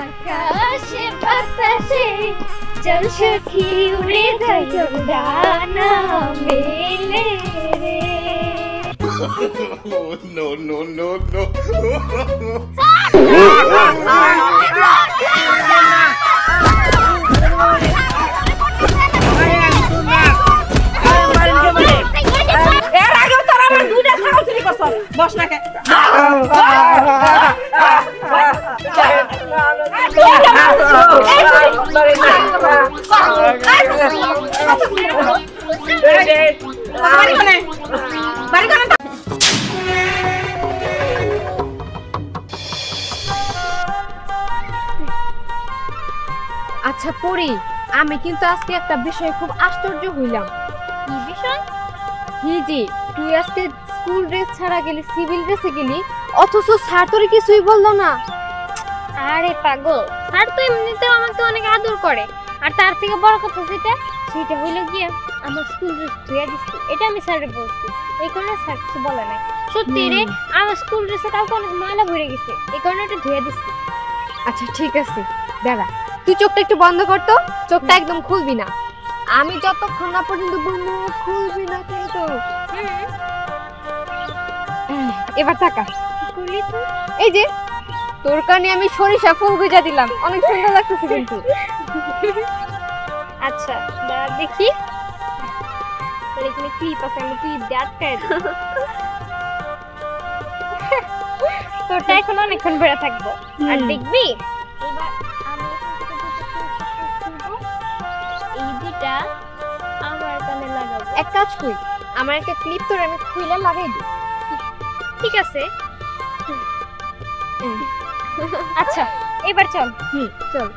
আকাশে বাতাসে চল সখী উড়ে যাই ডানা মেলে রে। No, no, no, no. এর আগেও তোরা আমার দুইটা ছাগল চুরি করছ। বস না কে? আচ্ছা পরি, আমি কিন্তু আজকে একটা বিষয়ে খুব আশ্চর্য হইলাম। কি বিষয়? হিজি, তুই আজকে স্কুল ড্রেস ছাড়া গেলি, সিভিল ড্রেসে গেলি, অথচ স্যার তোরে কিছুই বললো না। আরে পাগল, স্যার তো এমনিতেও আমাকে অনেক আদর করে। আর তার থেকে বড় কথা সেটা হইলো গিয়ে আমার স্কুল ড্রেস ধুয়ে দিচ্ছি, এটা আমি স্যারে বলছি। এই কারণে স্যার কিছু বলে নাই। সত্যি রে, আমার স্কুল ড্রেসে কাউকে অনেক ময়লা ভরে গেছে, এই কারণে এটা ধুয়ে দিচ্ছি। আচ্ছা ঠিক আছে, দাঁড়া, তুই চোখটা একটু বন্ধ কর তো, চোখটা একদম খুলবি না। আমি যতক্ষণ না পর্যন্ত বলবো খুলবি না কিন্তু। এবার তাকা। খুলি তো। এই যে তোর কানে আমি সরিষা ফুল গুজা দিলাম, অনেক সুন্দর লাগতেছে কিন্তু। আচ্ছা দাঁড়া দেখি, তোর এখানে ক্লিপ আছে, আমি ক্লিপ দিয়ে আটকায় দিই। তোরটা এখন অনেকক্ষণ বেড়ে থাকবো। আর দেখবি এবার আমি এখান থেকে খুলবো, এই দুটা আমার কানে লাগাবো। এক কাজ করি, আমার একটা ক্লিপ তোর আমি খুলে লাগাই দিই। ঠিক আছে। আচ্ছা এবার চল। চল।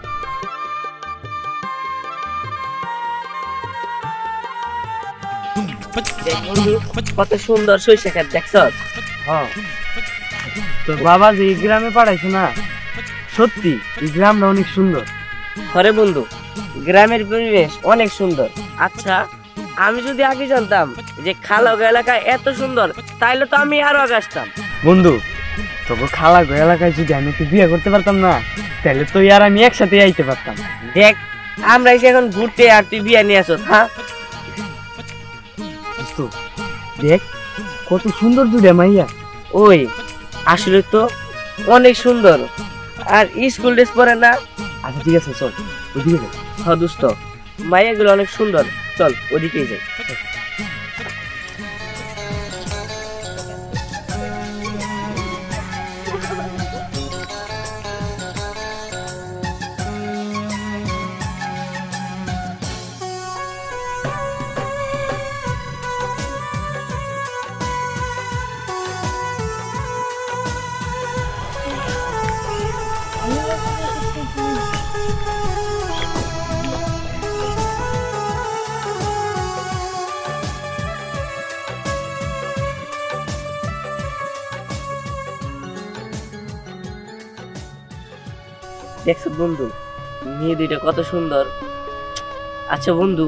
কত সুন্দর সরিষা ক্ষেত দেখছ? হ্যাঁ, তোর বাবা যে এই গ্রামে পাঠাইছে না, সত্যি এই গ্রামটা অনেক সুন্দর। ঘরে বন্ধু, গ্রামের পরিবেশ অনেক সুন্দর। আচ্ছা, আমি যদি আগে জানতাম যে খালাগ এলাকা এত সুন্দর, তাইলে তো আমি আরো আগে আসতাম। বন্ধু, তোকে খালা গো এলাকায় যদি আমি একটু বিয়ে করতে পারতাম না, তাহলে তো আর আমি একসাথে আইতে পারতাম। দেখ, আমরা এসে এখন ঘুরতে আর তুই বিয়ে নিয়ে আসো। হ্যাঁ তো দেখ কত সুন্দর দুইটা মাইয়া। ওই আসলে তো অনেক সুন্দর, আর স্কুল ড্রেস পরে না। আচ্ছা ঠিক আছে, চল ওইদিকে যাই। হ্যাঁ দোস্ত, মাইয়াগুলো অনেক সুন্দর, চল ওদিকেই যাই। দেখছো বন্ধু, মেয়ে দুইটা কত সুন্দর। আচ্ছা বন্ধু,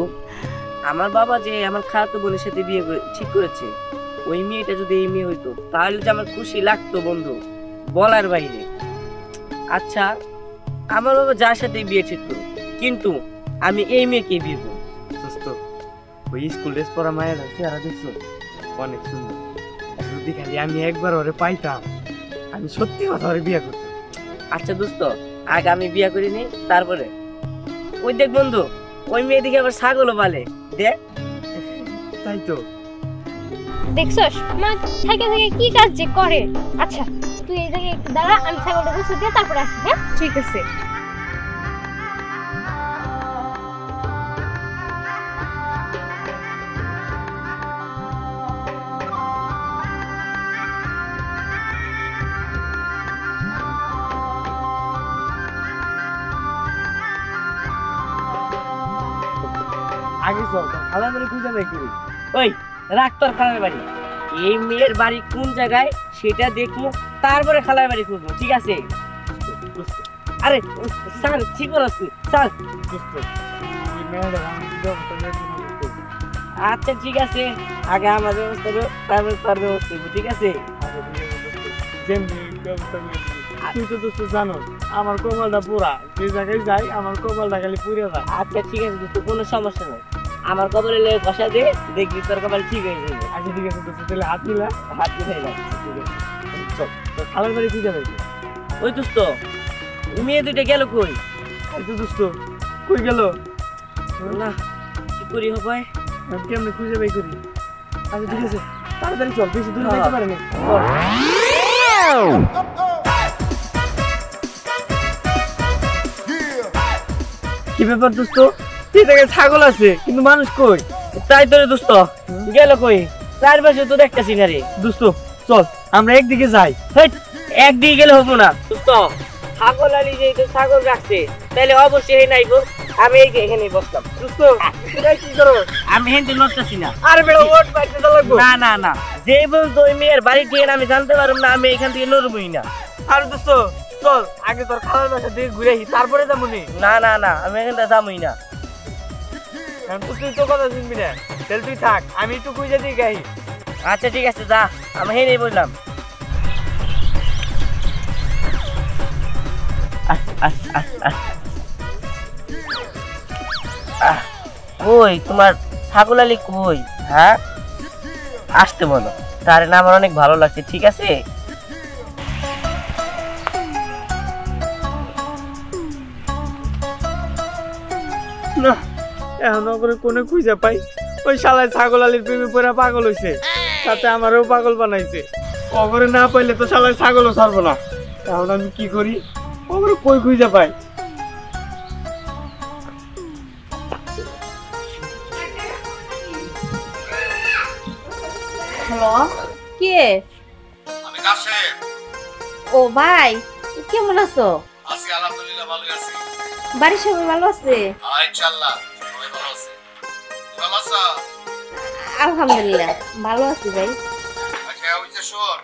আমার বাবা যে আমার খালাতো বোনের সাথে বিয়ে ঠিক করেছে, ওই মেয়েটা যদি এই মেয়ে হইতো তাহলে যে আমার খুশি লাগতো বন্ধু, বলার বাইরে। আচ্ছা, আমার বাবা যার সাথে বিয়ে ঠিক করো, কিন্তু আমি এই মেয়েকে বিয়ে করবো। দোস্ত, ওই স্কুল ড্রেস পরা মায়ের চেহারা দেখছো, অনেক সুন্দর। যদি খালি আমি একবার ওরে পাইতাম, আমি সত্যি কথা ওরে বিয়ে করতাম। আচ্ছা দোস্ত, আগে আমি বিয়ে করিনি, তারপরে ওই দেখ বন্ধু, ওই মেয়ে দিকে আবার ছাগলও পালে। দেখ, তাই তো। দেখছস মানে থেকে থেকে কি কাজ যে করে। আচ্ছা তুই এই জায়গায় একটু দাঁড়া, আমি ছাগলটা গোসল দিয়ে তারপরে আসি। হ্যাঁ ঠিক আছে। আগে চল, খালা মেরে খুঁজে বের করি। ওই রাখ তোর খালার বাড়ি, এই মেয়ের বাড়ি কোন জায়গায় সেটা দেখবো, তারপরে খালার বাড়ি খুঁজবো, ঠিক আছে? আরে স্যার ঠিক বলছি স্যার। আচ্ছা ঠিক আছে, আগে আমার ব্যবস্থা করো, তারপরে তোর ব্যবস্থা করবো, ঠিক আছে? তুই তো দোস্ত জানো আমার কপালটা পুরা, যে জায়গায় যাই আমার কপালটা খালি পুড়ে যায়। আচ্ছা ঠিক আছে দোস্ত, কোনো সমস্যা নেই। আমার কপালে লেগে ঘষা দে, দেখবি তোর কপাল ঠিক হয়ে যাবে। আচ্ছা ঠিক আছে দোস্ত, তাহলে হাত মিলা। হাত দিয়ে যাবে। ঠিক আছে চল, তোর খালার বাড়ি খুঁজে পাইছি। ওই দোস্ত মেয়ে দুইটা গেল কই? এই তো দোস্ত কই গেল? না কি করি হবে, আমি কেমনে খুঁজে বাই করি? আচ্ছা ঠিক আছে তাড়াতাড়ি চল, বেশি দূরে যেতে পারে না। কি ব্যাপার দোস্ত, এই জায়গায় ছাগল আছে কিন্তু মানুষ কই? তাই তো রে দোস্ত, গেল কই? চারপাশে তো দেখতেছি না রে। দোস্ত চল আমরা একদিকে যাই। হেই, একদিকে গেলে হবো না দোস্ত, ছাগল আলি যেই তো ছাগল রাখছে তাহলে অবশ্যই এই নাইবো। আমি এখানে বসলাম। দোস্ত তুই কি করো? আমি হেনতে নড়তেছি না। আরে বেড়া ওট বাইতে তো লাগবো। না না না, যে বলতো ওই মেয়ের বাড়ি থেকে আমি জানতে পারবো না, আমি এখান থেকে নড়বই না। আরে দোস্ত চল আগে তোর খালার বাসা দিয়ে ঘুরে আসি, তারপরে যাবো নি। না না না, আমি এখান থেকে যাবই না। তুই তো কথা শুনবি না, তাহলে তুই থাক, আমি একটু খুঁজে দিই গাই। আচ্ছা ঠিক আছে যা, আমি হেনেই বললাম। কই তোমার ছাগল আলী কই? হ্যাঁ আসতে বলো, তার না আমার অনেক ভালো লাগছে। ঠিক আছে না এখন করে কোনে খুঁজে পাই? ওই শালায় ছাগল আলীর প্রেমে পড়ে পাগল হইছে, সাথে আমারও পাগল বানাইছে। অগরে না পাইলে তো শালায় ছাগলও ছাড়বো না। এখন আমি কি করি? অগরে কই খুঁজে পাই? হ্যালো, কে? আমি কাশেম। ও ভাই, কেমন আছো? আছি আলহামদুলিল্লাহ, ভালো আছি। বাড়ির সবাই ভালো আছে? হ্যাঁ ইনশাআল্লাহ সবাই ভালো আছে। ভালো আছো? আলহামদুলিল্লাহ ভালো আছি ভাই। আচ্ছা ওই যে শোন,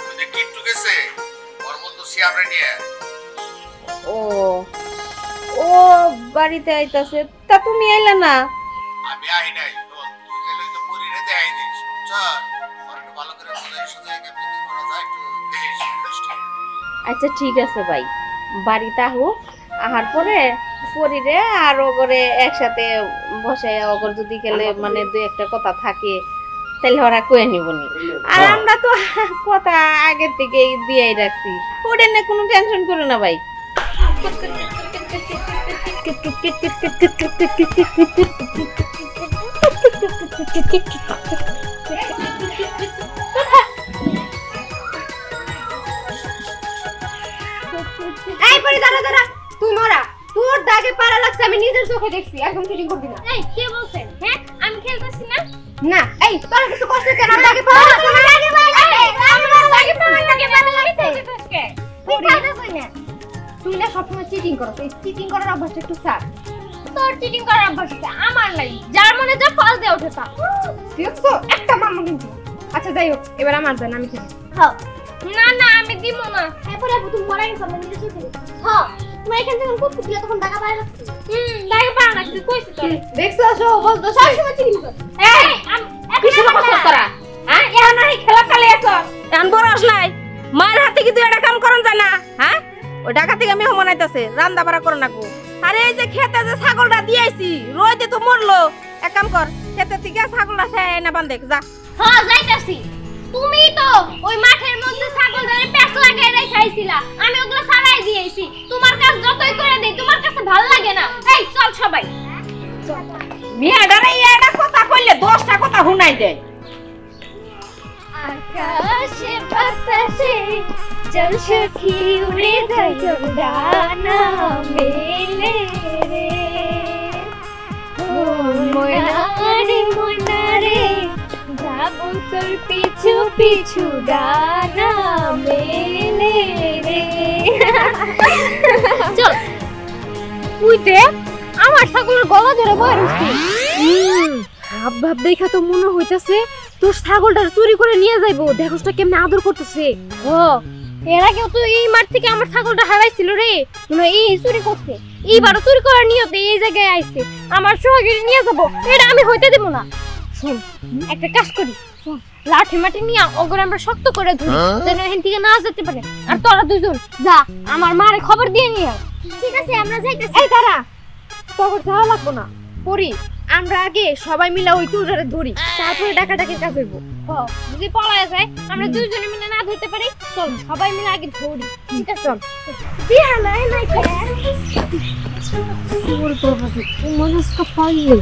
ওই যে কিট্টু গেছে ওর বন্ধু সিয়ামরে নিয়ে। ও ও বাড়িতে আইতাছে, তা তুমি আইলা না? আমি আই নাই, শোন তুই গেলে তো পরিরে দেখাই দিস। চল ওর একটু ভালো করে বুঝাই সুঝাই কেমনি কি করা যায় একটু দেখিস জিনিসটা। আচ্ছা ঠিক আছে ভাই, বাড়িতে আহো, আহার পরে পরিরে আর ওগরে একসাথে বসে ওগর যদি গেলে মানে দুই একটা কথা থাকে তাহলে ওরা কয়ে নিবনি। আর আমরা তো কথা আগে থেকে দিয়েই রাখছি, ওটা নিয়ে কোনো টেনশন করো না ভাই। এই পরি দাঁড়া দাঁড়া, তুই মরা, তোর দাগে পাড়া লাগছে, আমি নিজের চোখে দেখছি। একদম চিটিং করবি না। এই কে বলছেন? হ্যাঁ আমি খেলতেছি না। না এই তোর কিছু কষ্ট কেন? দাগে পাড়া লাগছে না? আমার লাগে পাওয়ার লাগে ভালো লাগছে তোকে। তুই কাজে কই না? তুই না সবসময় চিটিং করছ, এই চিটিং করার অভ্যাসটা একটু ছাড়। তোর চিটিং করার অভ্যাস আছে, আমার নাই। যার মনে যা ফল দিয়ে ওঠে তা। দেখছো একটা মারমু কিন্তু। আচ্ছা যাই হোক, এবার আমার জান, আমি খেলি। হ্যাঁ না না আমি দিব না। এরপরে তুই মরাই গেছ, আমি নিজে চোখে দেখছি। হ্যাঁ তুমি এখান থেকে খুব খুব তখন দাগা পাড়া লাগছে। লাগে পাওয়া লাগছে কইছি তোরে। দেখছো সো বলতো সবসময় চিটিং কর। এই আমি কিসের কথা তোরা? হ্যাঁ এখন নাই খেলা কালে আছো, এখন বড়স নাই, মায়ের হাতে কি তুই এটা কাম করন জানা? হ্যাঁ ওই ঢাকা থেকে আমি হমনাইতাছে রান্না বাড়া করো নাকো। আরে এই যে খেতে যে ছাগলটা দিয়েছি রইতে তো মরলো, এক কাম কর খেতে থেকে ছাগলটা ছায় না বান্ধে যা। হ্যাঁ যাইতাছি। তুমি তো ওই মাঠের মধ্যে ছাগল ধরে প্যাচ লাগায় রাখাইছিলা, আমি ওগুলো ছাড়াই দিয়েছি। তোমার কাছে যতই করে দেই তোমার কাছে ভালো লাগে না। এই চল সবাই। মিয়াডারে এটা কথা কইলে 10টা কথা শুনাই দেয়। আকাশে বাতাসে চল সখী উড়ে যাই ডানা মেলে রে মনারে যাবো তোর পিছু পিছু ডানা মেলে রে। চল তুই দে আমার ছাগলের গলা ধরে বসছি। ভাব ভাব দেখা তো মনে হইতাছে তোর ছাগলটা চুরি করে নিয়ে যাইবো। দেখোসটা কেমনে আদর করতেছে। ও এর আগেও তো এই মাঠ থেকে আমার ছাগলটা হারাইছিল রে, মানে এই চুরি করছে। এইবারও চুরি করার নিয়তে এই জায়গায় আইছে, আমার সোহাগীর নিয়ে যাবো, এটা আমি হইতে দেব না। শোন একটা কাজ করি, শোন লাঠি মাটি নিয়ে ওগুলো আমরা শক্ত করে ধরি যেন এখান থেকে না যেতে পারে। আর তোরা দুজন যা আমার মারে খবর দিয়ে নিয়ে। ঠিক আছে আমরা যাইতেছি। এই দাঁড়া, তোর যাওয়া লাগবো না পরি, আমরা আগে সবাই মিলে ওই চোরটারে ধরি, তারপরে ডাকাডাকির কাজ হইব। যদি পলায় যায় আমরা দুজনে মিলে না ধরতে পারি, চল সবাই মিলে আগে ধরি। ঠিক আছে চল। বিয়া নাই নাই চোর প্রভাসে মনস কা পাইলে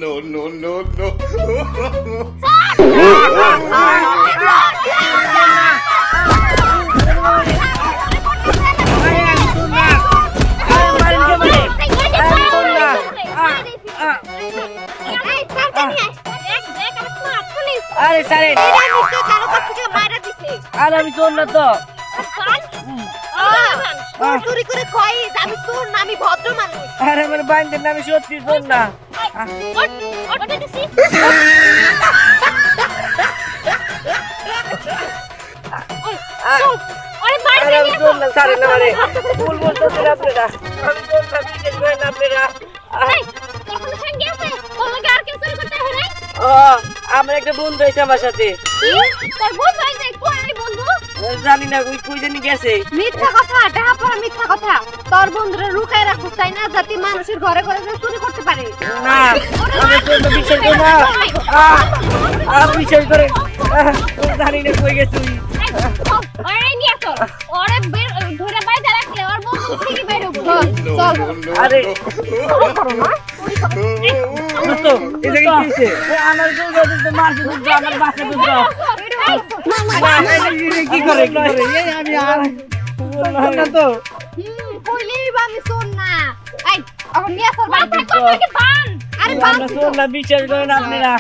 No, no, no, no. আরে সারে আর আমি চোর না তো। চুরি করে কই আমি চোর না, আমি ভদ্র মানুষ। আরে আমার বাইন্দের নামে সত্যি চোর না। আরে আমি চোর না, সারে না আরে ভুল বলতেছেন আপনারা। আমি চোর না, বিশ্বাস করেন আপনারা। আমার একটা বন্ধু আছে আমার সাথে, জানি না ওই কই জানি গেছে। মিথ্যা কথা, টাকা পড়া মিথ্যা কথা। তোর বন্ধুরা লুকায় রাখছিস তাই না, যাতে মানুষের ঘরে ঘরে চুরি করতে পারে। না আমি চোর না, বিশ্বাস করেন না। বিশ্বাস করে জানি না কই গেছে। আরে আমার কি করে আমি আর তো বিশ্বাস করেন আপনারা।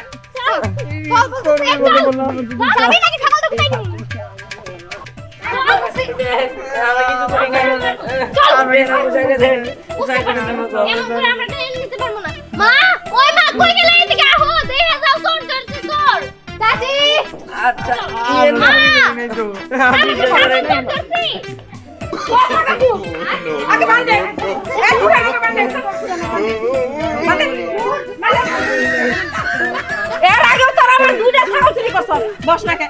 এর আগেও তোর আমার দুইটা ছাগল চুরি করছ, বস না কে?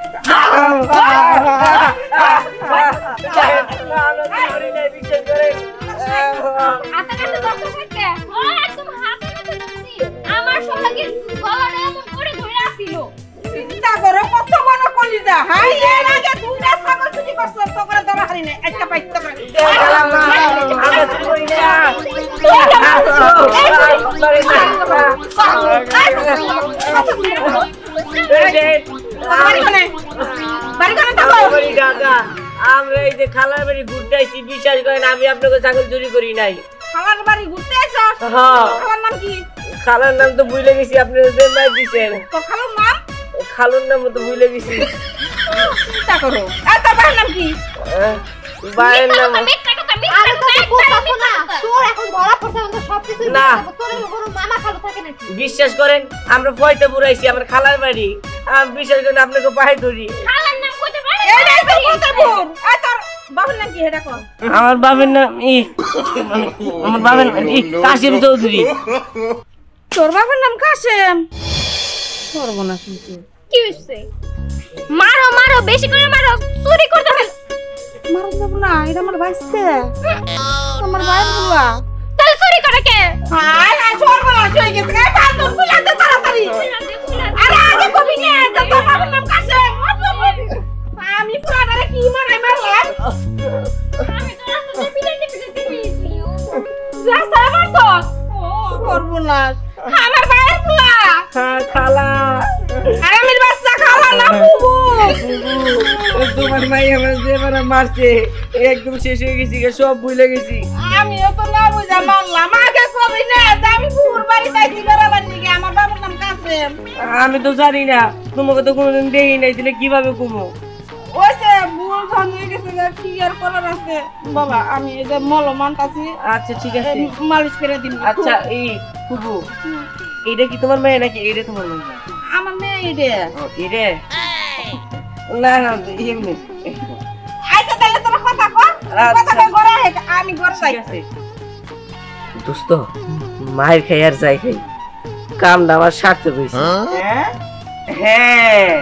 আমার সঙ্গে গলাটা এমন করে ধরে আসিল। চিন্তা করো কত বড় কলিজা। হাই এর আগে দুইটা ছাগল চুরি করছ, তো করে ধরা হারি না, একটা পাইতে করে। আমরা এই যে খালার বাড়ি ঘুরতে আসছি, বিশ্বাস করেন আমি আপনাকে ছাগল চুরি করি নাই। খালার বাড়ি ঘুরতে আইছ? হ্যাঁ। খালার নাম কি? খালার নাম তো ভুলে গেছি, আপনারা যে নাম দিছেন। তোর খালার নাম? খালুর নাম তো ভুলে গেছি। চিন্তা করো। আর তোর ভাইয়ের নাম কি? ভাইয়ের নাম না। বিশ্বাস করেন আমরা পয়তে পুরাইছি আমার খালার বাড়ি। আমি বিশ্বাস করেন আপনাকে পায়ে ধরি। এটাই তো বলতে ভুল। আর তোর বাবার নাম কি এটা কর? আমার বাবার নাম আমার বাবার নাম কাশিম চৌধুরী। তোর বাবার নাম কাশেম? সর্বনাশ হইছে। কি হইছে? মারো মারো, বেশি করে মারো, চুরি করতে হবে। মারা যাব না, এটা আমার বাইসছে। আমার ভাইয়ের বুয়া। তাহলে চুরি করে কে? হাই হাই সর্বনাশ হয়ে গেছে। এই বান্দর খুলে দে তাড়াতাড়ি। আরে আগে কবি নে, তোর বাবার নাম কাশেম। আমি পুরাটারে কি মারাই মারলাম? আমি তো রাস্তাতে পিটাইতে দিয়েছি। রাস্তায় মারছস? সর্বনাশ। আমার ভাইয়ের বুয়া। হ্যাঁ খালা। আরে আমির বাচ্চা খালা না বুবু। তোমার ভাই আমার যে মারা মারছে একদম শেষ হয়ে গেছি, সব ভুলে গেছি। আমিও তো না বুঝা মারলাম। আগে কবি নে, আমি বুবুর বাড়ি যাইছি বেড়াবার দিকে। আমার বাবার নাম কাশেম। আমি তো জানি না, তোমাকে তো কোনোদিন দেখি নাই, দিলে কিভাবে কমো? ওইসে ভুল জন হয়ে গেছে, কি আর করার আছে বাবা। আমি এই যে মলম আনতাছি, আচ্ছা ঠিক আছে, মালিশ করে দিন। আচ্ছা এই কুবু, এইটা কি তোমার মেয়ে নাকি এইটা তোমার মেয়ে? আমার মেয়ে এইটা। এইটা না না এমনি। আচ্ছা তাহলে তোর কথা কর, কথা কই গড়া হে, আমি গড় যাই। দোস্ত মায়ের খাই আর যাই খাই কামটা আমার সার্থক হয়েছে। হ্যাঁ